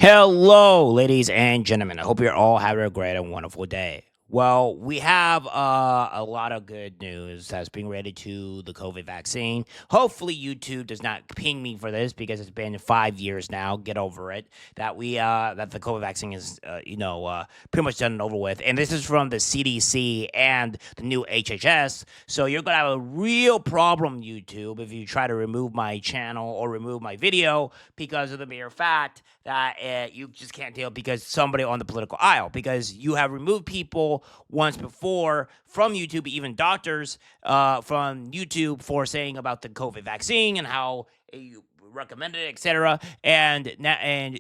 Hello, ladies and gentlemen. I hope you're all having a great and wonderful day. Well, we have a lot of good news that's being related to the COVID vaccine. Hopefully, YouTube does not ping me for this because it's been 5 years now. Get over it. That the COVID vaccine is pretty much done and over with. And this is from the CDC and the new HHS. So you're gonna have a real problem, YouTube, if you try to remove my channel or remove my video because of the mere fact that you just can't deal because somebody on the political aisle, because you have removed people once before from YouTube, even doctors from YouTube, for saying about the COVID vaccine and how you recommended it, etc. And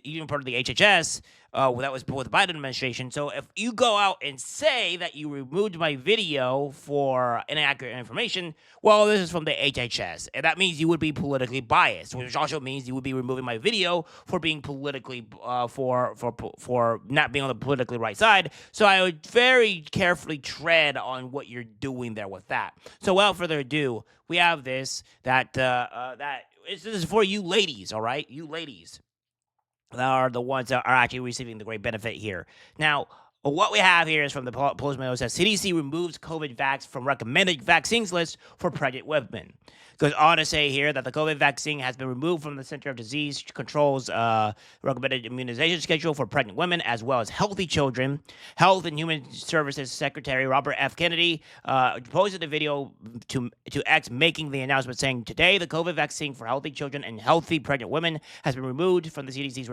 even part of the HHS that was with the Biden administration. So if you go out and say that you removed my video for inaccurate information, well, this is from the HHS, and that means you would be politically biased, which also means you would be removing my video for being politically for not being on the politically right side. So I would very carefully tread on what you're doing there with that. So without further ado, we have this is for you ladies, all right, you ladies that are the ones that are actually receiving the great benefit here. Now, what we have here is from the Postmail says CDC removes COVID vax from recommended vaccines list for pregnant women. Goes on to say here that the COVID vaccine has been removed from the Center of Disease Control's recommended immunization schedule for pregnant women as well as healthy children. Health and Human Services Secretary Robert F. Kennedy posted a video to X making the announcement saying today the COVID vaccine for healthy children and healthy pregnant women has been removed from the CDC's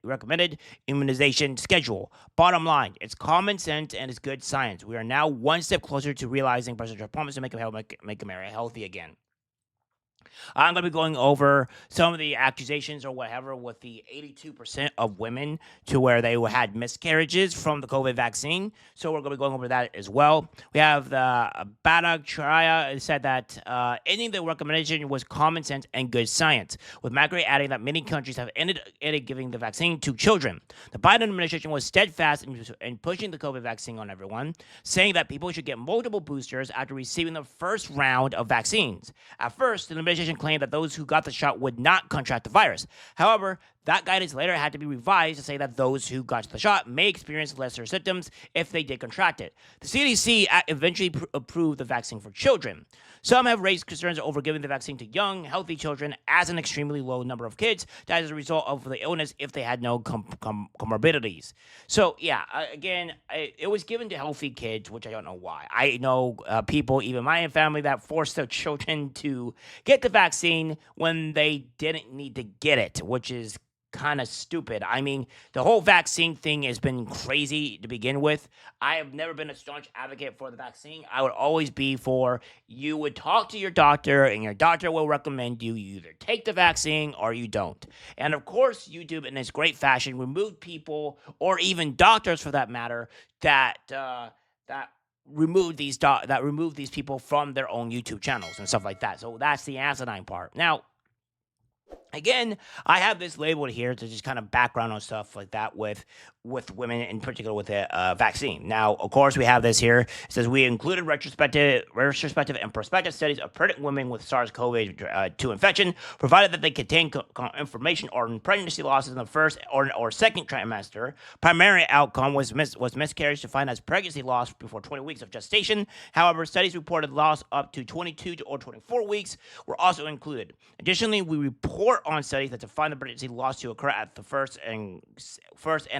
recommended immunization schedule. Bottom line, it's common sense and it's good science. We are now one step closer to realizing President Trump's promise to make America healthy again. I'm going to be going over some of the accusations or whatever with the 82% of women to where they had miscarriages from the COVID vaccine. So we're going to be going over that as well. We have the Bhattacharya said that ending the recommendation was common sense and good science, with Macri adding that many countries have ended giving the vaccine to children. The Biden administration was steadfast in pushing the COVID vaccine on everyone, saying that people should get multiple boosters after receiving the first round of vaccines. At first, the administration claimed that those who got the shot would not contract the virus. However, that guidance later had to be revised to say that those who got the shot may experience lesser symptoms if they did contract it. The CDC eventually approved the vaccine for children. Some have raised concerns over giving the vaccine to young, healthy children, as an extremely low number of kids died as a result of the illness if they had no comorbidities. So, yeah, again, it was given to healthy kids, which I don't know why. I know people, even my family, that forced their children to get the vaccine when they didn't need to get it, which is kind of stupid. I mean, the whole vaccine thing has been crazy to begin with. I have never been a staunch advocate for the vaccine. I would always be for you would talk to your doctor and your doctor will recommend you either take the vaccine or you don't. And of course, YouTube in its great fashion removed people or even doctors for that matter that remove these people from their own YouTube channels and stuff like that. So that's the asinine part. Now, again, I have this labeled here to just kind of background on stuff like that with women, in particular with the vaccine. Now, of course, we have this here. It says we included retrospective and prospective studies of pregnant women with SARS-CoV-2 infection, provided that they contain information on pregnancy losses in the first or second trimester. Primary outcome was miscarriage defined as pregnancy loss before 20 weeks of gestation. However, studies reported loss up to 22 or 24 weeks were also included. Additionally, we report on studies that define the pregnancy loss to occur at the first and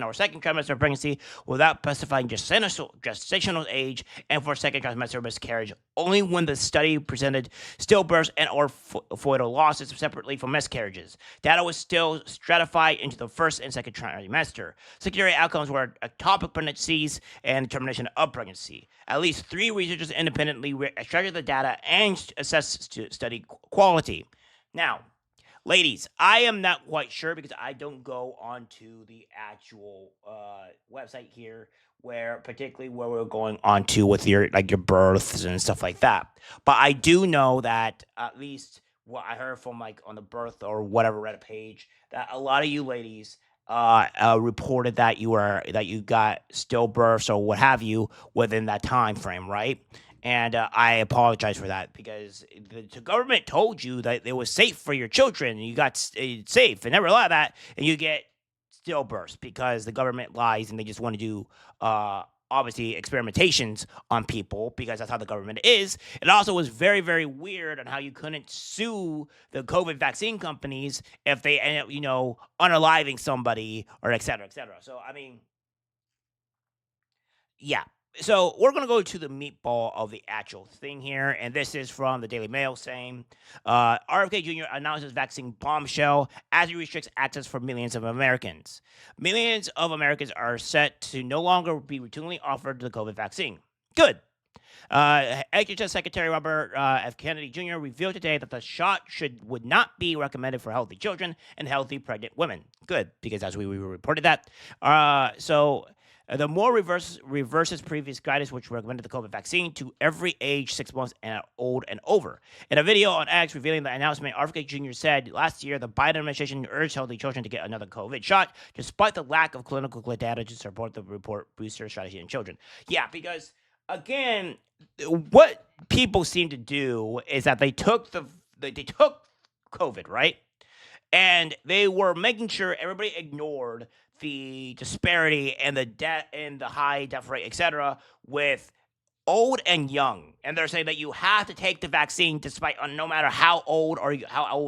or second trimester of pregnancy without specifying gestational age, and for second trimester miscarriage only when the study presented stillbirths and or fetal losses separately from miscarriages. Data was still stratified into the first and second trimester. Secondary outcomes were ectopic pregnancies and termination of pregnancy. At least 3 researchers independently extracted the data and assessed study quality. Now, ladies, I am not quite sure because I don't go onto the actual website here, particularly where we're going onto with your births and stuff like that. But I do know that at least what I heard from on the birth or whatever Reddit page, that a lot of you ladies reported that you got stillbirths or what have you within that time frame, right? And I apologize for that because the government told you that it was safe for your children and you got safe and never allowed that, and you get stillbirths because the government lies and they just want to do obviously experimentations on people because that's how the government is. It also was very, very weird on how you couldn't sue the COVID vaccine companies if they end up, unaliving somebody or et cetera, et cetera. So, I mean, yeah. So we're gonna go to the meatball of the actual thing here, and this is from the Daily Mail saying, RFK Jr. announces vaccine bombshell as he restricts access for millions of Americans. Millions of Americans are set to no longer be routinely offered the COVID vaccine. Good. HHS Secretary Robert F. Kennedy Jr. revealed today that the shot would not be recommended for healthy children and healthy pregnant women. Good, because as we reported that. The more reverses previous guidance, which recommended the COVID vaccine to every age 6 months and old and over. In a video on X revealing the announcement, RFK Jr. said last year the Biden administration urged healthy children to get another COVID shot, despite the lack of clinical data to support the report booster strategy in children. Yeah, because again, what people seem to do is that they took COVID, right? And they were making sure everybody ignored the disparity and the death and the high death rate, etc., with old and young. And they're saying that you have to take the vaccine despite no matter how old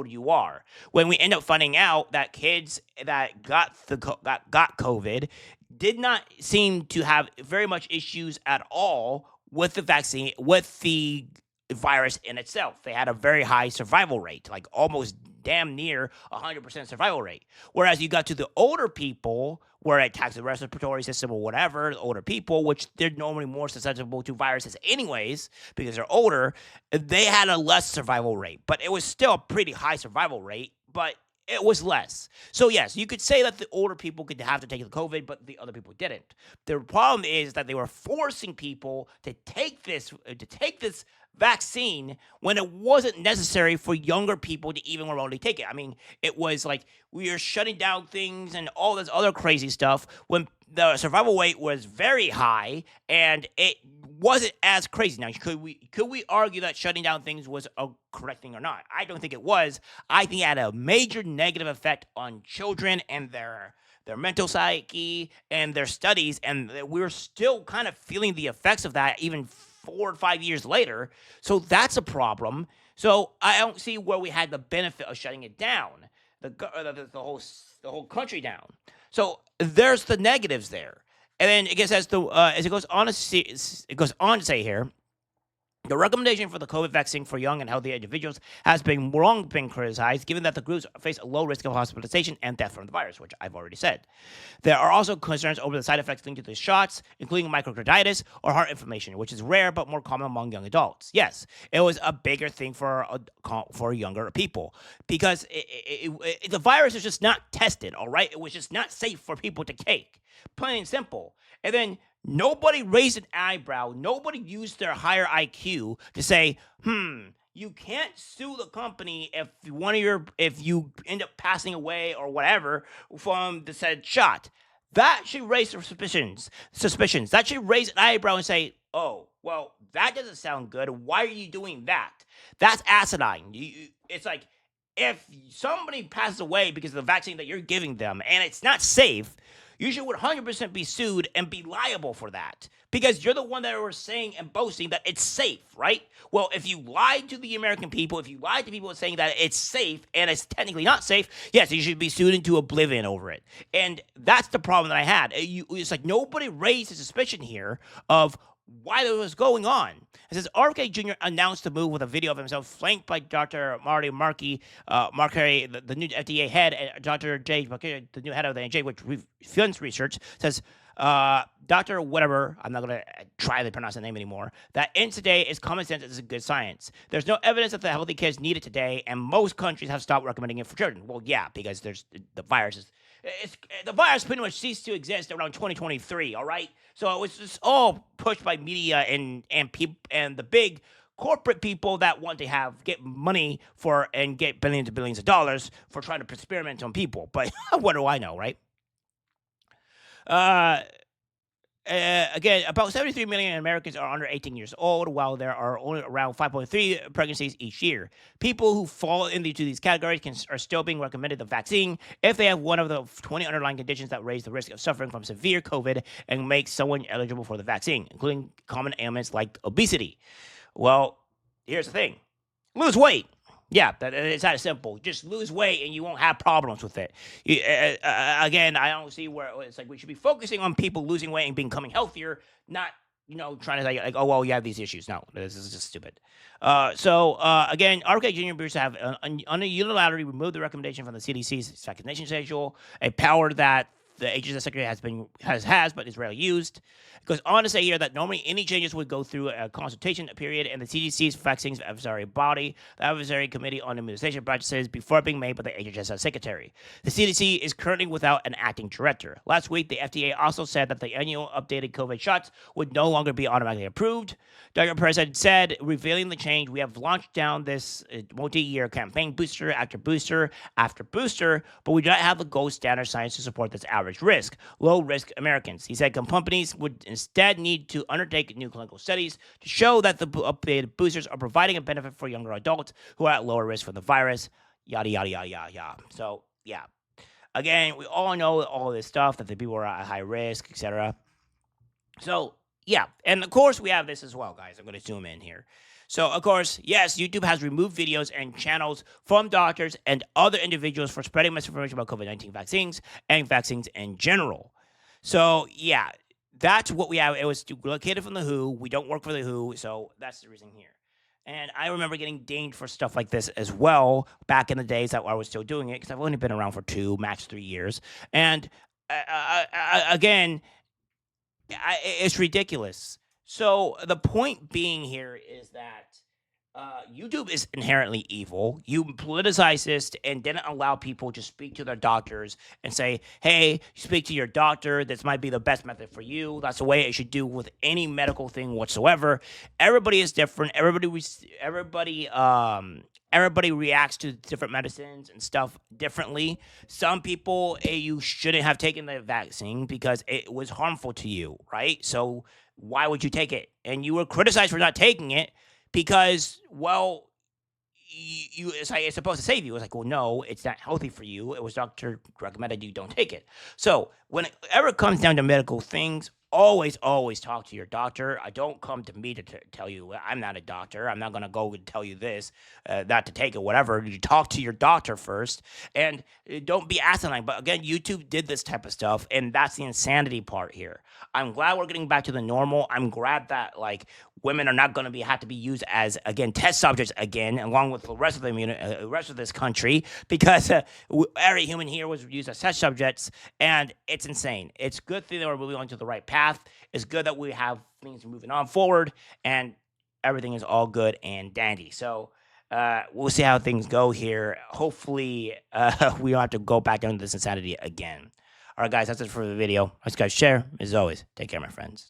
you are. When we end up finding out that kids that got COVID did not seem to have very much issues at all with the vaccine, with the virus in itself. They had a very high survival rate, like almost damn near 100% survival rate. Whereas you got to the older people, where it attacks the respiratory system or whatever, the older people, which they're normally more susceptible to viruses anyways, because they're older, they had a less survival rate. But it was still a pretty high survival rate, but it was less. So yes, you could say that the older people could have to take the COVID, but the other people didn't. The problem is that they were forcing people to take this vaccine when it wasn't necessary for younger people to even remotely take it. I mean, it was like we are shutting down things and all this other crazy stuff when the survival rate was very high and it wasn't as crazy. Now, could we argue that shutting down things was a correct thing or not? I don't think it was. I think it had a major negative effect on children and their mental psyche and their studies, and we're still kind of feeling the effects of that even 4 or 5 years later. So that's a problem. So I don't see where we had the benefit of shutting it down, the whole country down. So there's the negatives there. And then it goes on to say here, the recommendation for the COVID vaccine for young and healthy individuals has been criticized, given that the groups face a low risk of hospitalization and death from the virus, which I've already said. There are also concerns over the side effects linked to the shots, including myocarditis or heart inflammation, which is rare but more common among young adults. Yes, it was a bigger thing for younger people because the virus is just not tested, all right? It was just not safe for people to take, plain and simple. And then nobody raised an eyebrow. Nobody used their higher IQ to say, you can't sue the company if you end up passing away or whatever from the said shot. That should raise suspicions. That should raise an eyebrow and say, oh, well, that doesn't sound good. Why are you doing that? That's asinine. It's like, if somebody passes away because of the vaccine that you're giving them and it's not safe, you should 100% be sued and be liable for that because you're the one that was saying and boasting that it's safe, right? Well, if you lied to the American people, if you lied to people saying that it's safe and it's technically not safe, yes, you should be sued into oblivion over it. And that's the problem that I had. It's like nobody raised a suspicion here of why that was going on. It says RFK Jr. announced the move with a video of himself flanked by Dr. Marty Markey, the new FDA head, and Dr. Jay, the new head of the NJ, which funds research, says, Dr. whatever, I'm not going to try to pronounce the name anymore, that in today is common sense is good science. There's no evidence that the healthy kids need it today, and most countries have stopped recommending it for children. Well, yeah, because the virus pretty much ceased to exist around 2023, all right? So it was just all pushed by media and people and the big corporate people that want to get money for and get billions and billions of dollars for trying to experiment on people. But what do I know, right? again, about 73 million Americans are under 18 years old, while there are only around 5.3 pregnancies each year. People who fall into these categories are still being recommended the vaccine if they have one of the 20 underlying conditions that raise the risk of suffering from severe COVID and make someone eligible for the vaccine, including common ailments like obesity. Well, here's the thing: lose weight. Yeah, it's that simple. Just lose weight and you won't have problems with it. Again, I don't see where it's like we should be focusing on people losing weight and becoming healthier, not trying to say like, oh well, you have these issues. No, this is just stupid. Again, RJK Junior Boosters have unilaterally removed the recommendation from the CDC's vaccination schedule, a power that the HHS secretary has, but is rarely used. It goes on to say here that normally any changes would go through a consultation period, and the CDC's vaccines advisory body, the Advisory Committee on Immunization Practices, before being made by the HHS secretary. The CDC is currently without an acting director. Last week, the FDA also said that the annual updated COVID shots would no longer be automatically approved. Dr. President said, revealing the change, we have launched down this multi-year campaign, booster after booster after booster, but we do not have the gold standard science to support this average risk, low-risk Americans. He said companies would instead need to undertake new clinical studies to show that the updated boosters are providing a benefit for younger adults who are at lower risk for the virus, yada, yada, yada, yada, yada. So, yeah. Again, we all know all this stuff, that the people are at high risk, etc. So, yeah. And, of course, we have this as well, guys. I'm going to zoom in here. So, of course, yes, YouTube has removed videos and channels from doctors and other individuals for spreading misinformation about COVID-19 vaccines and vaccines in general. So, yeah, that's what we have. It was located from the WHO. We don't work for the WHO, so that's the reason here. And I remember getting dinged for stuff like this as well back in the days that I was still doing it, because I've only been around for 2, max 3 years. And again, it's ridiculous. So the point being here is that YouTube is inherently evil. You politicize this and didn't allow people to speak to their doctors and say, hey, speak to your doctor. This might be the best method for you. That's the way it should do with any medical thing whatsoever. Everybody is different. Everybody reacts to different medicines and stuff differently. Some people, you shouldn't have taken the vaccine because it was harmful to you, right? So why would you take it? And you were criticized for not taking it because, well, it's supposed to save you. It's like, well, no, it's not healthy for you. It was doctor recommended you don't take it. So whenever it comes down to medical things, always talk to your doctor. Don't come to me to tell you. I'm not a doctor. I'm not going to go and tell you this, not to take it, whatever. You talk to your doctor first, and don't be asinine. But again, YouTube did this type of stuff, and that's the insanity part here. I'm glad we're getting back to the normal. I'm glad that women are not going to have to be used as, again, test subjects again, along with the rest of the rest of this country, because every human here was used as test subjects, and it's insane. It's a good thing that we're moving on to the right path. It's good that we have things moving on forward, and everything is all good and dandy. So we'll see how things go here. Hopefully, we don't have to go back into this insanity again. All right, guys, that's it for the video. Let's guys share. As always, take care, my friends.